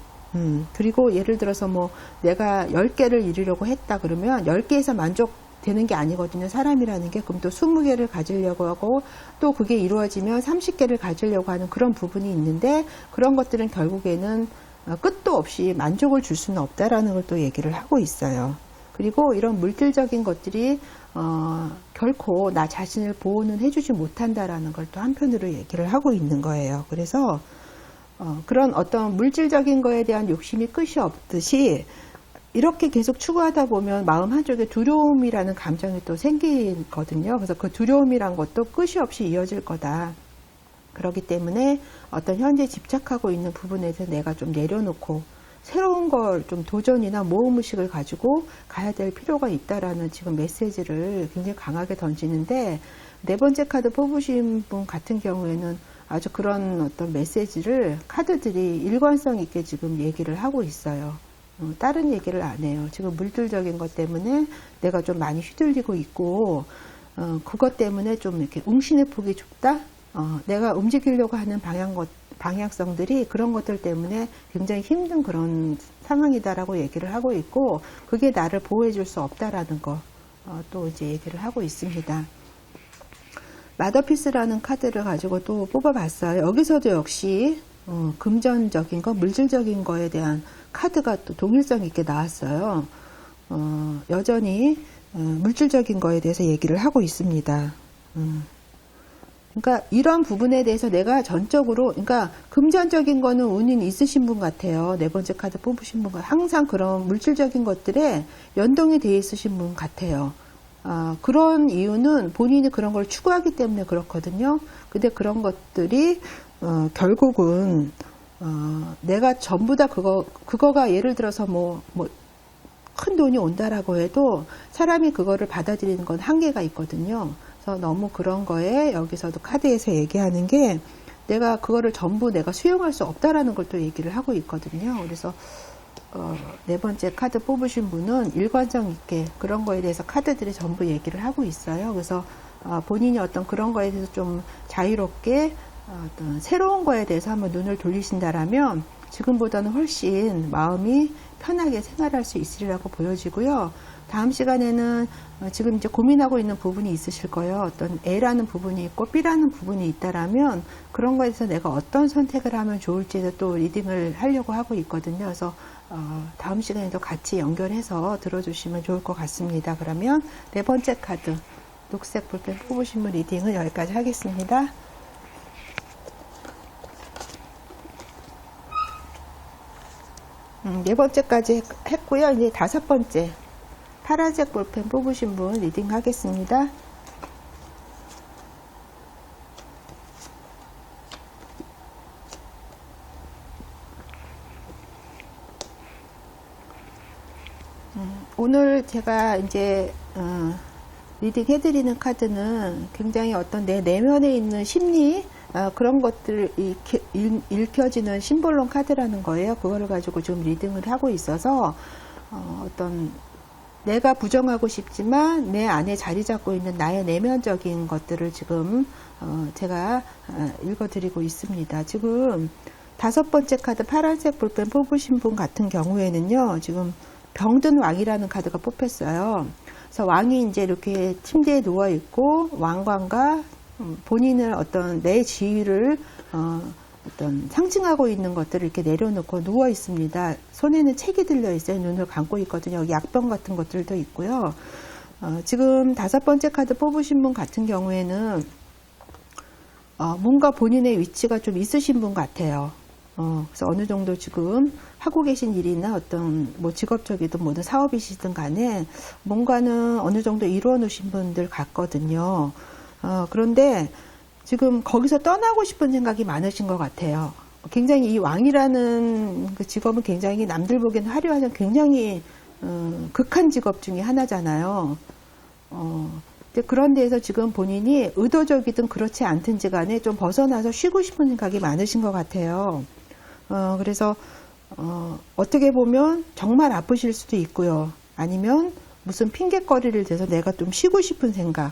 그리고 예를 들어서 뭐 내가 10개를 이루려고 했다 그러면 10개에서 만족되는 게 아니거든요. 사람이라는 게. 그럼 또 20개를 가지려고 하고 또 그게 이루어지면 30개를 가지려고 하는 그런 부분이 있는데 그런 것들은 결국에는 끝도 없이 만족을 줄 수는 없다라는 걸 또 얘기를 하고 있어요. 그리고 이런 물질적인 것들이 결코 나 자신을 보호는 해주지 못한다라는 걸 또 한편으로 얘기를 하고 있는 거예요. 그래서 그런 어떤 물질적인 거에 대한 욕심이 끝이 없듯이 이렇게 계속 추구하다 보면 마음 한쪽에 두려움이라는 감정이 또 생기거든요. 그래서 그 두려움이란 것도 끝이 없이 이어질 거다. 그렇기 때문에 어떤 현재 집착하고 있는 부분에 대해서 내가 좀 내려놓고 새로운 걸 좀 도전이나 모험의식을 가지고 가야 될 필요가 있다라는 지금 메시지를 굉장히 강하게 던지는데 네 번째 카드 뽑으신 분 같은 경우에는 아주 그런 어떤 메시지를 카드들이 일관성 있게 지금 얘기를 하고 있어요. 다른 얘기를 안 해요. 지금 물질적인 것 때문에 내가 좀 많이 휘둘리고 있고 그것 때문에 좀 이렇게 웅신의 폭이 좁다. 내가 움직이려고 하는 방향성들이 그런 것들 때문에 굉장히 힘든 그런 상황이다라고 얘기를 하고 있고 그게 나를 보호해 줄 수 없다라는 거 또 이제 얘기를 하고 있습니다. 마더피스라는 카드를 가지고 또 뽑아봤어요. 여기서도 역시 금전적인 거, 물질적인 거에 대한 카드가 또 동일성 있게 나왔어요. 여전히 물질적인 거에 대해서 얘기를 하고 있습니다. 그러니까 이런 부분에 대해서 내가 전적으로, 그러니까 금전적인 거는 운이 있으신 분 같아요. 네 번째 카드 뽑으신 분 같아요. 항상 그런 물질적인 것들에 연동이 되어 있으신 분 같아요. 그런 이유는 본인이 그런 걸 추구하기 때문에 그렇거든요. 근데 그런 것들이 결국은 내가 전부 다 그거가 예를 들어서 큰 돈이 온다라고 해도 사람이 그거를 받아들이는 건 한계가 있거든요. 그래서 너무 그런 거에 여기서도 카드에서 얘기하는 게 내가 그거를 전부 내가 수용할 수 없다라는 걸 또 얘기를 하고 있거든요. 그래서 네 번째 카드 뽑으신 분은 일관성 있게 그런 거에 대해서 카드들이 전부 얘기를 하고 있어요. 그래서 본인이 어떤 그런 거에 대해서 좀 자유롭게 어떤 새로운 거에 대해서 한번 눈을 돌리신다라면 지금보다는 훨씬 마음이 편하게 생활할 수 있으리라고 보여지고요. 다음 시간에는 지금 이제 고민하고 있는 부분이 있으실 거예요. 어떤 A라는 부분이 있고 B라는 부분이 있다라면 그런 거에서 내가 어떤 선택을 하면 좋을지 또 리딩을 하려고 하고 있거든요. 그래서 다음 시간에도 같이 연결해서 들어주시면 좋을 것 같습니다. 그러면 네 번째 카드 녹색 볼펜 뽑으신 분 리딩은 여기까지 하겠습니다. 네 번째까지 했고요. 이제 다섯 번째 파란색 볼펜 뽑으신 분 리딩 하겠습니다. 오늘 제가 이제 리딩 해드리는 카드는 굉장히 어떤 내 내면에 있는 심리 그런 것들 읽혀지는 심볼론 카드라는 거예요. 그거를 가지고 지금 리딩을 하고 있어서 어떤 내가 부정하고 싶지만 내 안에 자리 잡고 있는 나의 내면적인 것들을 지금 제가 읽어드리고 있습니다. 지금 다섯 번째 카드 파란색 볼펜 뽑으신 분 같은 경우에는요, 지금 병든 왕이라는 카드가 뽑혔어요. 그래서 왕이 이제 이렇게 침대에 누워 있고 왕관과 본인을 어떤 내 지위를 어떤 상징하고 있는 것들을 이렇게 내려놓고 누워 있습니다. 손에는 책이 들려 있어요. 눈을 감고 있거든요. 여기 약병 같은 것들도 있고요. 지금 다섯 번째 카드 뽑으신 분 같은 경우에는 뭔가 본인의 위치가 좀 있으신 분 같아요. 그래서 어느 정도 지금 하고 계신 일이나 어떤 뭐 직업적이든 뭐든 사업이시든 간에 뭔가는 어느 정도 이루어 놓으신 분들 같거든요. 그런데 지금 거기서 떠나고 싶은 생각이 많으신 것 같아요. 굉장히 이 왕이라는 그 직업은 굉장히 남들 보기에는 화려하지 굉장히 극한 직업 중에 하나잖아요. 그런 데에서 지금 본인이 의도적이든 그렇지 않든지 간에 좀 벗어나서 쉬고 싶은 생각이 많으신 것 같아요. 그래서 어떻게 보면 정말 아프실 수도 있고요. 아니면 무슨 핑계거리를 대서 내가 좀 쉬고 싶은 생각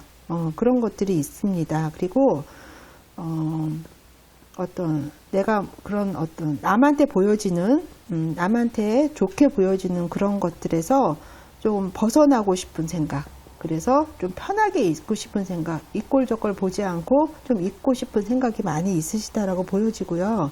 그런 것들이 있습니다. 그리고 어떤 내가 그런 어떤 남한테 보여지는 남한테 좋게 보여지는 그런 것들에서 좀 벗어나고 싶은 생각, 그래서 좀 편하게 있고 싶은 생각, 이꼴저꼴 보지 않고 좀 있고 싶은 생각이 많이 있으시다라고 보여지고요.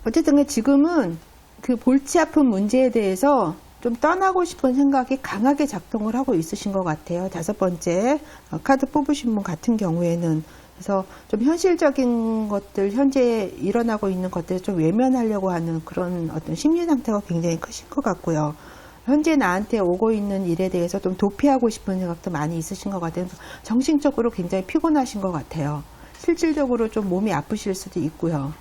어쨌든 지금은 그 골치 아픈 문제에 대해서 좀 떠나고 싶은 생각이 강하게 작동을 하고 있으신 것 같아요. 다섯 번째 카드 뽑으신 분 같은 경우에는. 그래서 좀 현실적인 것들, 현재 일어나고 있는 것들을 좀 외면하려고 하는 그런 어떤 심리 상태가 굉장히 크신 것 같고요. 현재 나한테 오고 있는 일에 대해서 좀 도피하고 싶은 생각도 많이 있으신 것 같아요. 정신적으로 굉장히 피곤하신 것 같아요. 실질적으로 좀 몸이 아프실 수도 있고요.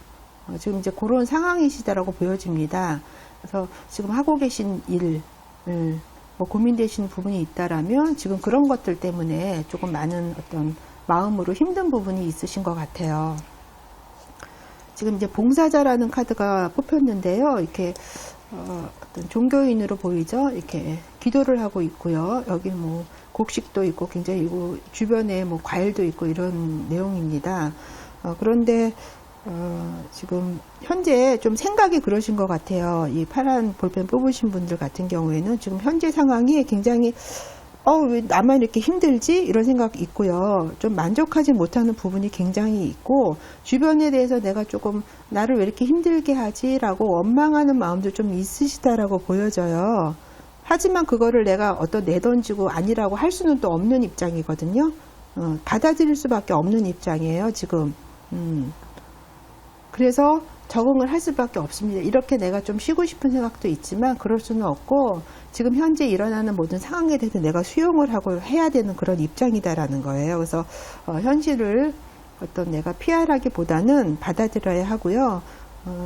지금 이제 그런 상황이시다라고 보여집니다. 그래서 지금 하고 계신 일, 뭐 고민되시는 부분이 있다라면 지금 그런 것들 때문에 조금 많은 어떤 마음으로 힘든 부분이 있으신 것 같아요. 지금 이제 봉사자라는 카드가 뽑혔는데요. 이렇게 어떤 종교인으로 보이죠. 이렇게 기도를 하고 있고요. 여기 뭐 곡식도 있고 굉장히 주변에 뭐 과일도 있고 이런 내용입니다. 그런데 지금 현재 좀 생각이 그러신 것 같아요. 이 파란 볼펜 뽑으신 분들 같은 경우에는 지금 현재 상황이 굉장히 왜 나만 이렇게 힘들지? 이런 생각이 있고요. 좀 만족하지 못하는 부분이 굉장히 있고 주변에 대해서 내가 조금 나를 왜 이렇게 힘들게 하지? 라고 원망하는 마음도 좀 있으시다라고 보여져요. 하지만 그거를 내가 어떤 내던지고 아니라고 할 수는 또 없는 입장이거든요. 받아들일 수밖에 없는 입장이에요, 지금. 그래서 적응을 할 수밖에 없습니다. 이렇게 내가 좀 쉬고 싶은 생각도 있지만 그럴 수는 없고 지금 현재 일어나는 모든 상황에 대해서 내가 수용을 하고 해야 되는 그런 입장이다라는 거예요. 그래서 현실을 어떤 내가 피하라기보다는 받아들여야 하고요.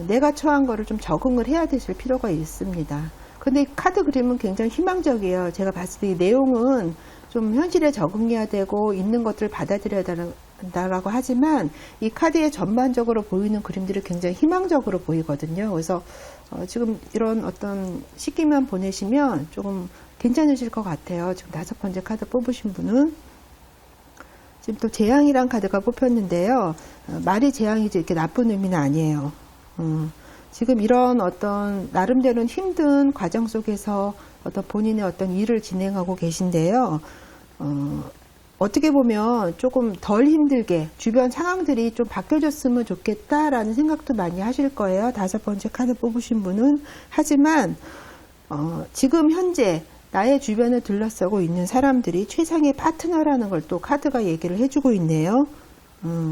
내가 처한 거를 좀 적응을 해야 되실 필요가 있습니다. 근데 카드 그림은 굉장히 희망적이에요. 제가 봤을 때 이 내용은 좀 현실에 적응해야 되고 있는 것들을 받아들여야 된다라고 하지만 이 카드에 전반적으로 보이는 그림들이 굉장히 희망적으로 보이거든요. 그래서 지금 이런 어떤 시기만 보내시면 조금 괜찮으실 것 같아요. 지금 다섯 번째 카드 뽑으신 분은 지금 또 재앙이란 카드가 뽑혔는데요. 말이 재앙이지 이렇게 나쁜 의미는 아니에요. 지금 이런 어떤 나름대로는 힘든 과정 속에서 어떤 본인의 어떤 일을 진행하고 계신데요. 어떻게 보면 조금 덜 힘들게 주변 상황들이 좀 바뀌어졌으면 좋겠다라는 생각도 많이 하실 거예요. 다섯 번째 카드 뽑으신 분은. 하지만 지금 현재 나의 주변을 둘러싸고 있는 사람들이 최상의 파트너라는 걸 또 카드가 얘기를 해주고 있네요.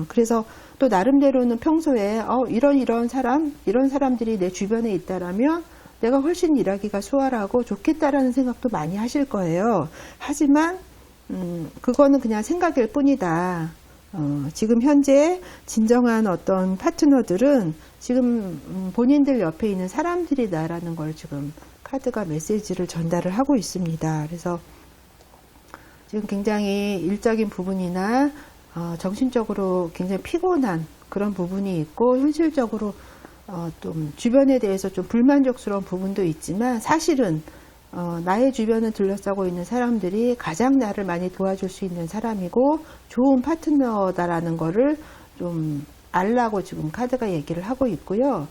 그래서 또 나름대로는 평소에 이런 사람들이 내 주변에 있다라면 내가 훨씬 일하기가 수월하고 좋겠다라는 생각도 많이 하실 거예요. 하지만 그거는 그냥 생각일 뿐이다. 지금 현재 진정한 어떤 파트너들은 지금 본인들 옆에 있는 사람들이다라는 걸 지금 카드가 메시지를 전달을 하고 있습니다. 그래서 지금 굉장히 일적인 부분이나 정신적으로 굉장히 피곤한 그런 부분이 있고, 현실적으로 좀 주변에 대해서 좀 불만족스러운 부분도 있지만, 사실은 나의 주변을 둘러싸고 있는 사람들이 가장 나를 많이 도와줄 수 있는 사람이고 좋은 파트너다라는 거를 좀 알라고 지금 카드가 얘기를 하고 있고요.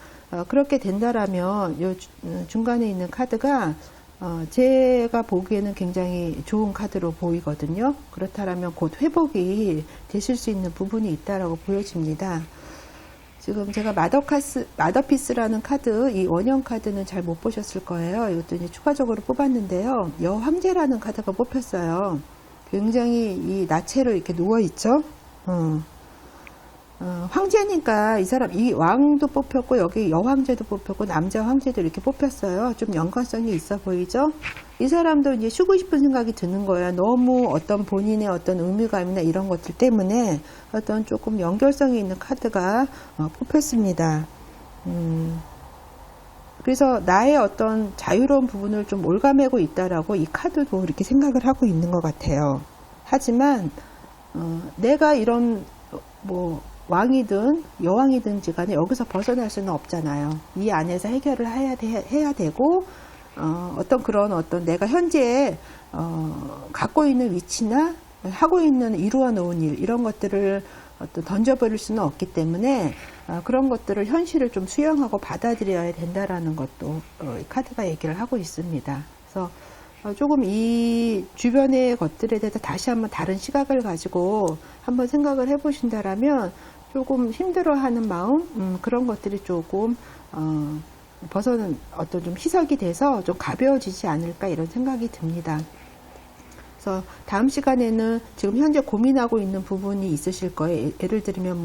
그렇게 된다라면 요 중간에 있는 카드가 제가 보기에는 굉장히 좋은 카드로 보이거든요. 그렇다면 곧 회복이 되실 수 있는 부분이 있다라고 보여집니다. 지금 제가 마더피스라는 카드, 이 원형 카드는 잘 못 보셨을 거예요. 이것도 이제 추가적으로 뽑았는데요. 여황제라는 카드가 뽑혔어요. 굉장히 이 나체로 이렇게 누워있죠. 황제니까 이 사람, 이 왕도 뽑혔고, 여기 여황제도 뽑혔고, 남자 황제도 이렇게 뽑혔어요. 좀 연관성이 있어 보이죠? 이 사람도 이제 쉬고 싶은 생각이 드는 거예요. 너무 어떤 본인의 어떤 의무감이나 이런 것들 때문에 어떤 조금 연결성이 있는 카드가 뽑혔습니다. 그래서 나의 어떤 자유로운 부분을 좀 올가매고 있다라고 이 카드도 이렇게 생각을 하고 있는 것 같아요. 하지만 내가 이런 왕이든 여왕이든지 간에 여기서 벗어날 수는 없잖아요. 이 안에서 해결을 해야 되고, 어떤 내가 현재 갖고 있는 위치나 하고 있는 이루어 놓은 일, 이런 것들을 던져버릴 수는 없기 때문에 그런 것들을 현실을 좀 수용하고 받아들여야 된다라는 것도 이 카드가 얘기를 하고 있습니다. 그래서 조금 이 주변의 것들에 대해서 다시 한번 다른 시각을 가지고 한번 생각을 해보신다라면 조금 힘들어하는 마음, 그런 것들이 조금 벗어는 어떤 좀 희석이 돼서 좀 가벼워지지 않을까 이런 생각이 듭니다. 그래서 다음 시간에는 지금 현재 고민하고 있는 부분이 있으실 거예요. 예를 들면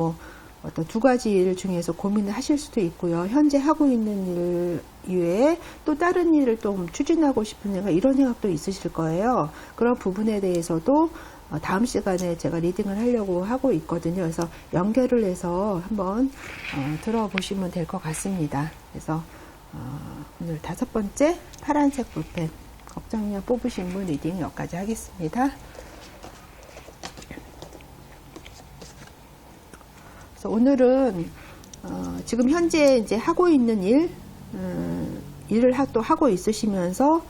어떤 두 가지 일 중에서 고민을 하실 수도 있고요. 현재 하고 있는 일 이외에 또 다른 일을 좀 추진하고 싶은 생각, 이런 생각도 있으실 거예요. 그런 부분에 대해서도 다음 시간에 제가 리딩을 하려고 하고 있거든요. 그래서 연결을 해서 한번 들어보시면 될 것 같습니다. 그래서 오늘 5번째 파란색 볼펜 걱정량 뽑으신 분 리딩 여기까지 하겠습니다. 그래서 오늘은 지금 현재 이제 하고 있는 일을 또 하고 있으시면서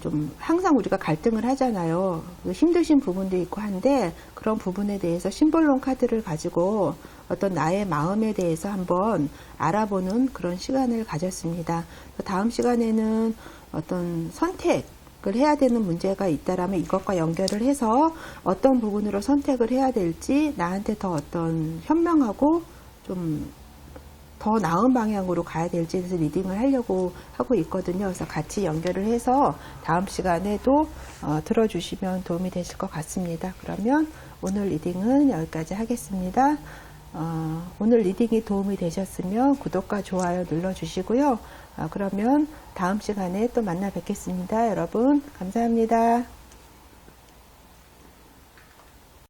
좀 항상 우리가 갈등을 하잖아요. 힘드신 부분도 있고 한데, 그런 부분에 대해서 심볼론 카드를 가지고 어떤 나의 마음에 대해서 한번 알아보는 그런 시간을 가졌습니다. 다음 시간에는 어떤 선택을 해야 되는 문제가 있다라면 이것과 연결을 해서 어떤 부분으로 선택을 해야 될지, 나한테 더 어떤 현명하고 좀 더 나은 방향으로 가야 될지에 대해서 리딩을 하려고 하고 있거든요. 그래서 같이 연결을 해서 다음 시간에도 들어주시면 도움이 되실 것 같습니다. 그러면 오늘 리딩은 여기까지 하겠습니다. 오늘 리딩이 도움이 되셨으면 구독과 좋아요 눌러주시고요. 그러면 다음 시간에 또 만나 뵙겠습니다. 여러분 감사합니다.